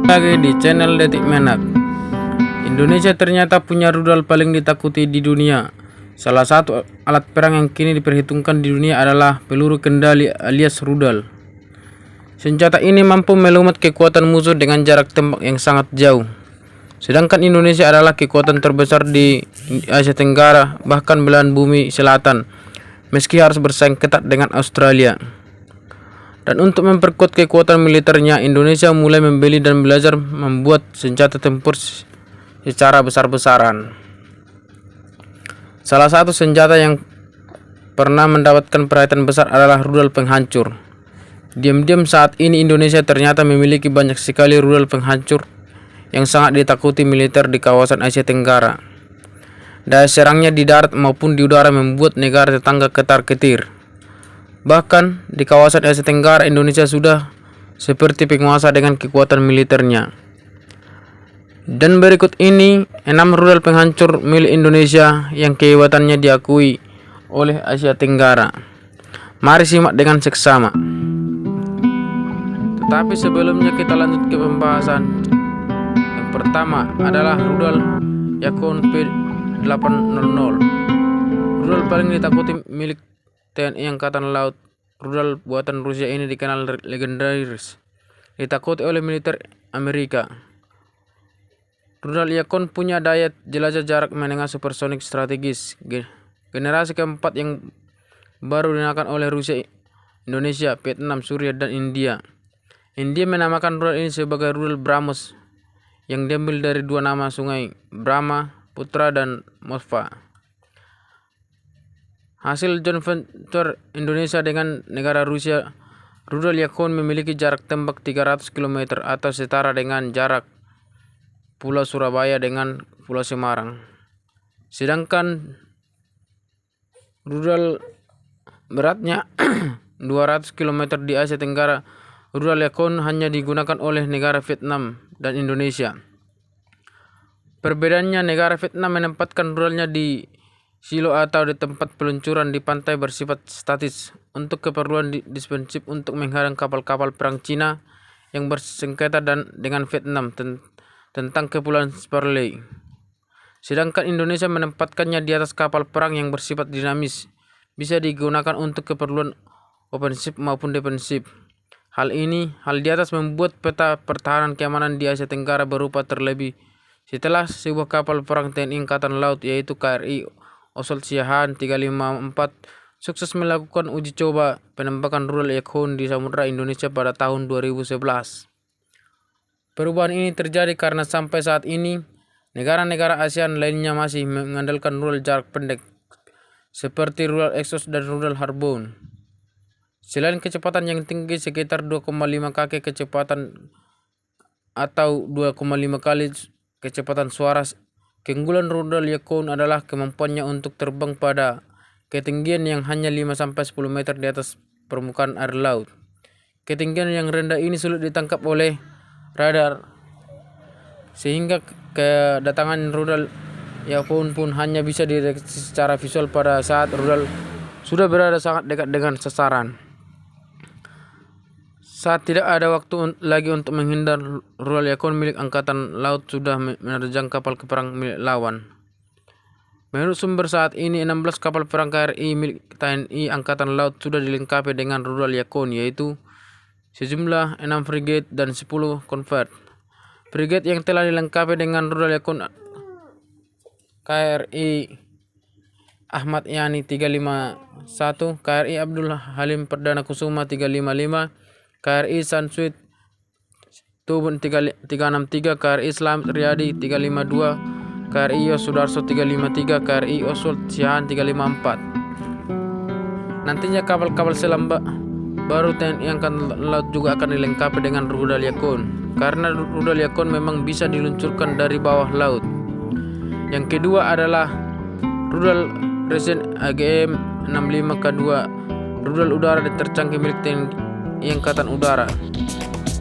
Lagi di channel Detik Menak. Indonesia ternyata punya rudal paling ditakuti di dunia. Salah satu alat perang yang kini diperhitungkan di dunia adalah peluru kendali alias rudal. Senjata ini mampu melumat kekuatan musuh dengan jarak tembak yang sangat jauh. Sedangkan Indonesia adalah kekuatan terbesar di Asia Tenggara, bahkan belahan bumi selatan, meski harus bersaing ketat dengan Australia. Dan untuk memperkuat kekuatan militernya, Indonesia mulai membeli dan belajar membuat senjata tempur secara besar-besaran. Salah satu senjata yang pernah mendapatkan perhatian besar adalah rudal penghancur. Diam-diam saat ini Indonesia ternyata memiliki banyak sekali rudal penghancur yang sangat ditakuti militer di kawasan Asia Tenggara. Daya serangnya di darat maupun di udara membuat negara tetangga ketar-ketir. Bahkan di kawasan Asia Tenggara, Indonesia sudah seperti penguasa dengan kekuatan militernya. Dan berikut ini 6 rudal penghancur milik Indonesia yang kehebatannya diakui oleh Asia Tenggara. Mari simak dengan seksama. Tetapi sebelumnya kita lanjut ke pembahasan. Yang pertama adalah rudal Yukon P800. Rudal paling ditakuti milik TNI Angkatan Laut. Rudal buatan Rusia ini dikenal legendaris, ditakuti oleh militer Amerika. Rudal Yukon punya daya jelajah jarak menengah supersonik strategis, generasi keempat yang baru digunakan oleh Rusia, Indonesia, Vietnam, Suriah, dan India. India menamakan rudal ini sebagai rudal BrahMos yang diambil dari dua nama sungai, Brahma Putra dan Moskva. Hasil joint venture Indonesia dengan negara Rusia, rudal Yukon memiliki jarak tembak 300 km atau setara dengan jarak Pulau Surabaya dengan Pulau Semarang. Sedangkan rudal beratnya 200 km di Asia Tenggara, rudal Yukon hanya digunakan oleh negara Vietnam dan Indonesia. Perbedaannya, negara Vietnam menempatkan rudalnya di silo atau di tempat peluncuran di pantai bersifat statis untuk keperluan defensif untuk menghadang kapal-kapal perang Cina yang bersengketa dengan Vietnam tentang Kepulauan Spratly. Sedangkan Indonesia menempatkannya di atas kapal perang yang bersifat dinamis, bisa digunakan untuk keperluan ofensif maupun defensif. Hal di atas membuat peta pertahanan keamanan di Asia Tenggara berupa terlebih setelah sebuah kapal perang TNI Angkatan Laut yaitu KRI Oswald Siahaan 354 sukses melakukan uji coba penembakan rudal Yukon di Samudra Indonesia pada tahun 2011. Perubahan ini terjadi karena sampai saat ini negara-negara ASEAN lainnya masih mengandalkan rudal jarak pendek seperti rudal Exos dan rudal Harpoon. Selain kecepatan yang tinggi sekitar 2,5 kaki kecepatan atau 2,5 kali kecepatan suara, keunggulan rudal Yukon adalah kemampuannya untuk terbang pada ketinggian yang hanya 5-10 meter di atas permukaan air laut. Ketinggian yang rendah ini sulit ditangkap oleh radar, sehingga kedatangan rudal Yukon pun hanya bisa dideteksi secara visual pada saat rudal sudah berada sangat dekat dengan sasaran. Saat tidak ada waktu lagi untuk menghindar, rudal Yukon milik Angkatan Laut sudah menerjang kapal perang milik lawan. Menurut sumber saat ini 16 kapal perang KRI milik TNI Angkatan Laut sudah dilengkapi dengan rudal Yukon, yaitu sejumlah 6 frigate dan 10 convert. Frigate yang telah dilengkapi dengan rudal Yukon KRI Ahmad Yani 351, KRI Abdul Halim Perdana Kusuma 355, KRI Sansuit Tubun 363, KRI Slamet Riyadi 352, KRI Yos Sudarso 353, KRI Oswald Siahaan 354. Nantinya kapal-kapal selam baru TNI Angkatan Laut juga akan dilengkapi dengan rudal Yukon, karena rudal Yukon memang bisa diluncurkan dari bawah laut. Yang kedua adalah rudal Resen AGM-65K2, rudal udara tercanggih milik TNI Angkatan Udara.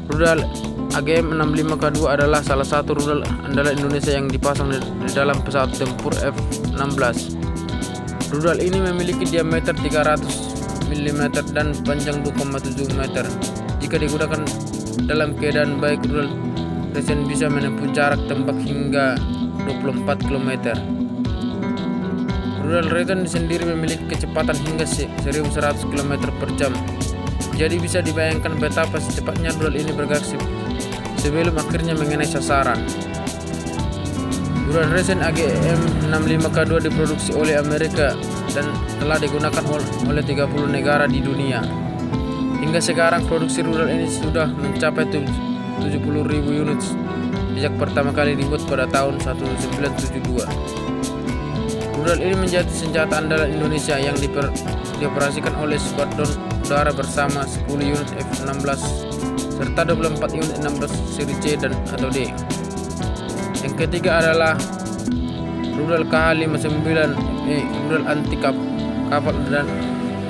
Rudal AGM-65K2 adalah salah satu rudal andalan Indonesia yang dipasang di dalam pesawat tempur F-16. Rudal ini memiliki diameter 300 mm dan panjang 2,7 meter. Jika digunakan dalam keadaan baik, rudal Resen bisa menempuh jarak tembak hingga 24 km. Rudal Reagan sendiri memiliki kecepatan hingga 1100 km per jam. Jadi bisa dibayangkan betapa secepatnya rudal ini bergerak sebelum akhirnya mengenai sasaran. Rudal Resen AGM-65K2 diproduksi oleh Amerika dan telah digunakan oleh 30 negara di dunia. Hingga sekarang produksi rudal ini sudah mencapai 70.000 unit sejak pertama kali dibuat pada tahun 1972. Rudal ini menjadi senjata andalan Indonesia yang dioperasikan oleh Skuadron Udara bersama 10 unit F-16 serta 24 unit 16 seri C dan atau D. Yang ketiga adalah rudal KH-59E, rudal anti kapal dan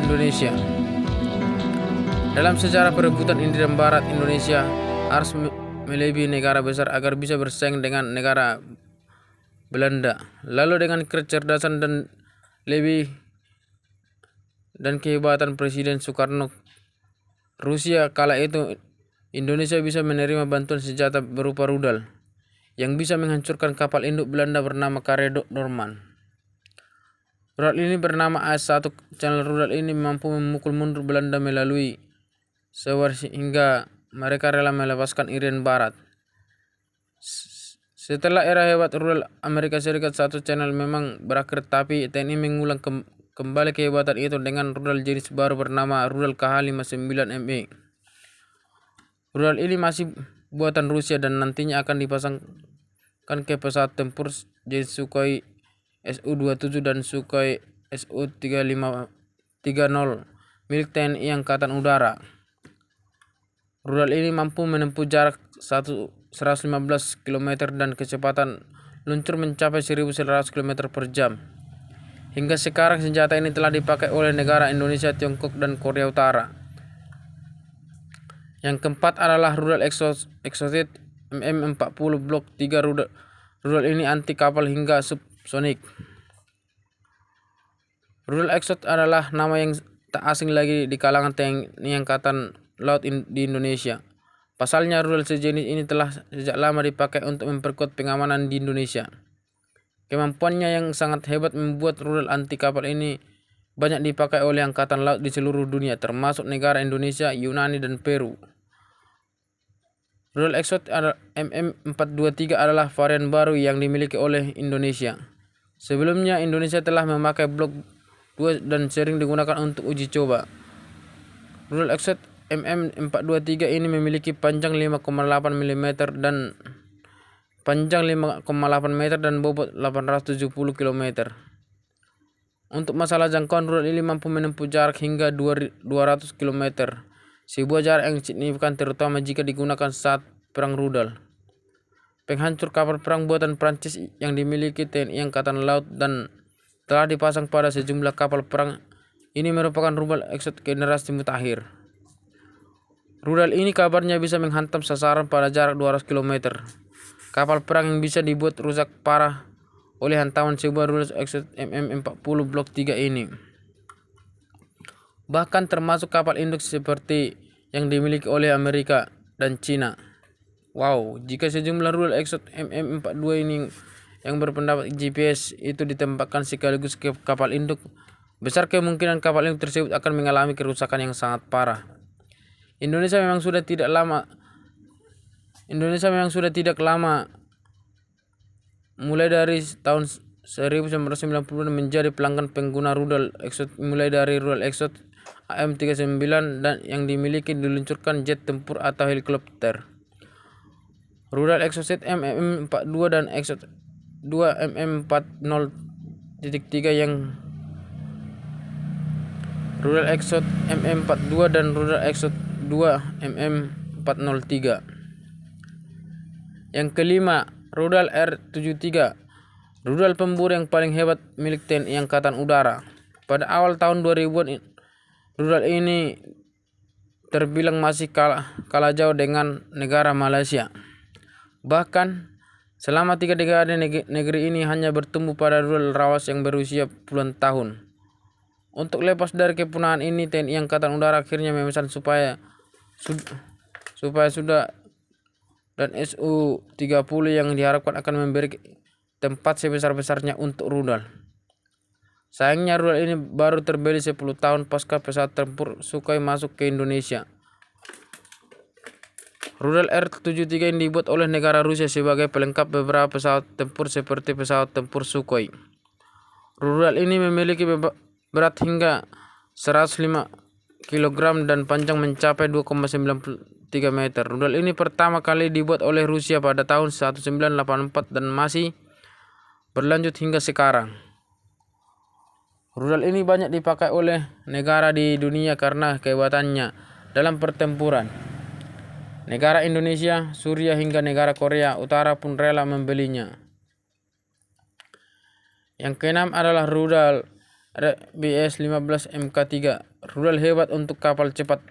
Indonesia. Dalam sejarah perebutan India dan Barat, Indonesia harus melebihi negara besar agar bisa bersaing dengan negara Belanda. Lalu dengan kecerdasan dan kehebatan Presiden Soekarno, Rusia kala itu, Indonesia bisa menerima bantuan senjata berupa rudal yang bisa menghancurkan kapal induk Belanda bernama Kare Norman. Rudal ini bernama AS-1. Channel rudal ini mampu memukul mundur Belanda melalui sewer hingga mereka rela melepaskan Irian Barat. Setelah era hebat rudal Amerika Serikat, satu channel memang berakhir, tapi TNI mengulang kembali kehebatan itu dengan rudal jenis baru bernama rudal KH-59ME. Rudal ini masih buatan Rusia dan nantinya akan dipasangkan ke pesawat tempur jenis Sukhoi Su-27 dan Sukhoi Su-30 milik TNI Angkatan Udara. Rudal ini mampu menempuh jarak 115 km dan kecepatan luncur mencapai 1100 km per jam. Hingga sekarang senjata ini telah dipakai oleh negara Indonesia, Tiongkok, dan Korea Utara. Yang keempat adalah rudal Exocet MM-40 Blok 3. Rudal ini anti kapal hingga subsonik. Rudal Exocet adalah nama yang tak asing lagi di kalangan TNI Angkatan Laut di Indonesia. Pasalnya rudal sejenis ini telah sejak lama dipakai untuk memperkuat pengamanan di Indonesia. Kemampuannya yang sangat hebat membuat rudal anti kapal ini banyak dipakai oleh Angkatan Laut di seluruh dunia, termasuk negara Indonesia, Yunani, dan Peru. Rudal Exocet MM-423 adalah varian baru yang dimiliki oleh Indonesia. Sebelumnya Indonesia telah memakai Blok 2 dan sering digunakan untuk uji coba. Rudal Exocet MM-423 ini memiliki panjang 5,8 mm dan panjang 5,8 meter dan bobot 870 km. Untuk masalah jangkauan, rudal ini mampu menempuh jarak hingga 200 km, sebuah jarak yang signifikan terutama jika digunakan saat perang rudal. Penghancur kapal perang buatan Prancis yang dimiliki TNI Angkatan Laut dan telah dipasang pada sejumlah kapal perang ini merupakan rudal Exocet generasi mutakhir. Rudal ini kabarnya bisa menghantam sasaran pada jarak 200 km. Kapal perang yang bisa dibuat rusak parah oleh hantaman sebuah rudal Exocet MM-40 Blok 3 ini. Bahkan termasuk kapal induk seperti yang dimiliki oleh Amerika dan Cina. Wow, jika sejumlah rudal Exocet MM-42 ini yang berpendapat GPS itu ditembakkan sekaligus ke kapal induk, besar kemungkinan kapal induk tersebut akan mengalami kerusakan yang sangat parah. Indonesia memang sudah tidak lama mulai dari tahun 1990 menjadi pelanggan pengguna rudal Exocet, mulai dari rudal Exocet AM-39 dan yang dimiliki diluncurkan jet tempur atau helikopter. Rudal Exocet MM-42 dan Exocet 2 MM-40.3 yang rudal Exocet MM-42 dan rudal Exocet 2 MM-403. Yang kelima, rudal R-73, rudal pemburu yang paling hebat milik TNI Angkatan Udara. Pada awal tahun 2000-an, rudal ini terbilang masih kalah jauh dengan negara Malaysia. Bahkan selama 3 dekade negeri ini hanya bertumbuh pada rudal rawas yang berusia puluhan tahun. Untuk lepas dari kepunahan ini, TNI Angkatan Udara akhirnya memesan supaya dan Su-30 yang diharapkan akan memberi tempat sebesar-besarnya untuk rudal. Sayangnya rudal ini baru terbeli 10 tahun pasca pesawat tempur Sukhoi masuk ke Indonesia. Rudal R-73 ini dibuat oleh negara Rusia sebagai pelengkap beberapa pesawat tempur seperti pesawat tempur Sukhoi. Rudal ini memiliki berat hingga 105 kg dan panjang mencapai 2,93 meter. Rudal ini pertama kali dibuat oleh Rusia pada tahun 1984 dan masih berlanjut hingga sekarang. Rudal ini banyak dipakai oleh negara di dunia karena kehebatannya dalam pertempuran. Negara Indonesia, Suriah hingga negara Korea Utara pun rela membelinya. Yang keenam adalah rudal RBS-15 Mk3, rudal hebat untuk kapal cepat.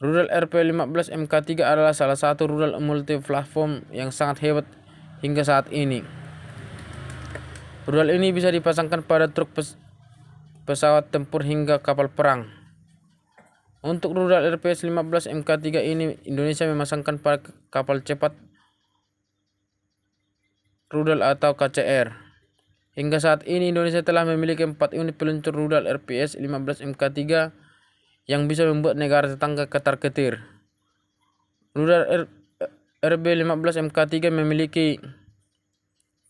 Rudal RP-15 Mk3 adalah salah satu rudal multiplatform yang sangat hebat hingga saat ini. Rudal ini bisa dipasangkan pada truk pesawat tempur hingga kapal perang. Untuk rudal RPS-15 Mk3 ini, Indonesia memasangkan pada kapal cepat rudal atau KCR. Hingga saat ini Indonesia telah memiliki 4 unit peluncur rudal RPS-15 Mk3 yang bisa membuat negara tetangga ketar-ketir. Rudal RB-15 Mk3 memiliki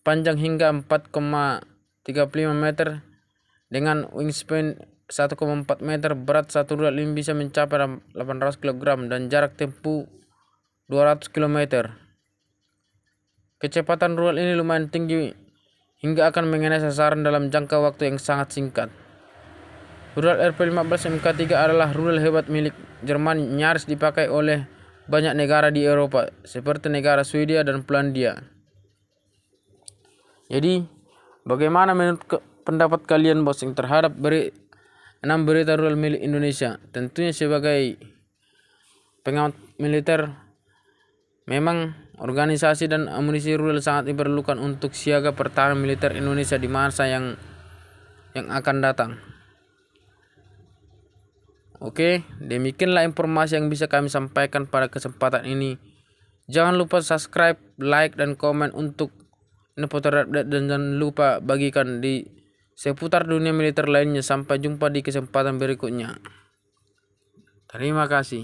panjang hingga 4,35 meter dengan wingspan 1,4 meter. Berat satu rudal ini bisa mencapai 800 kg dan jarak tempuh 200 km. Kecepatan rudal ini lumayan tinggi hingga akan mengenai sasaran dalam jangka waktu yang sangat singkat. Rudal RP-15 Mk3 adalah rudal hebat milik Jerman, nyaris dipakai oleh banyak negara di Eropa seperti negara Swedia dan Polandia. Jadi, bagaimana menurut pendapat kalian bosing terhadap 6 berita rudal milik Indonesia? Tentunya sebagai pengamat militer, memang organisasi dan amunisi rudal sangat diperlukan untuk siaga pertahanan militer Indonesia di masa yang akan datang. Oke, demikianlah informasi yang bisa kami sampaikan pada kesempatan ini. Jangan lupa subscribe, like, dan komen untuk info terupdate, dan jangan lupa bagikan di seputar dunia militer lainnya. Sampai jumpa di kesempatan berikutnya. Terima kasih.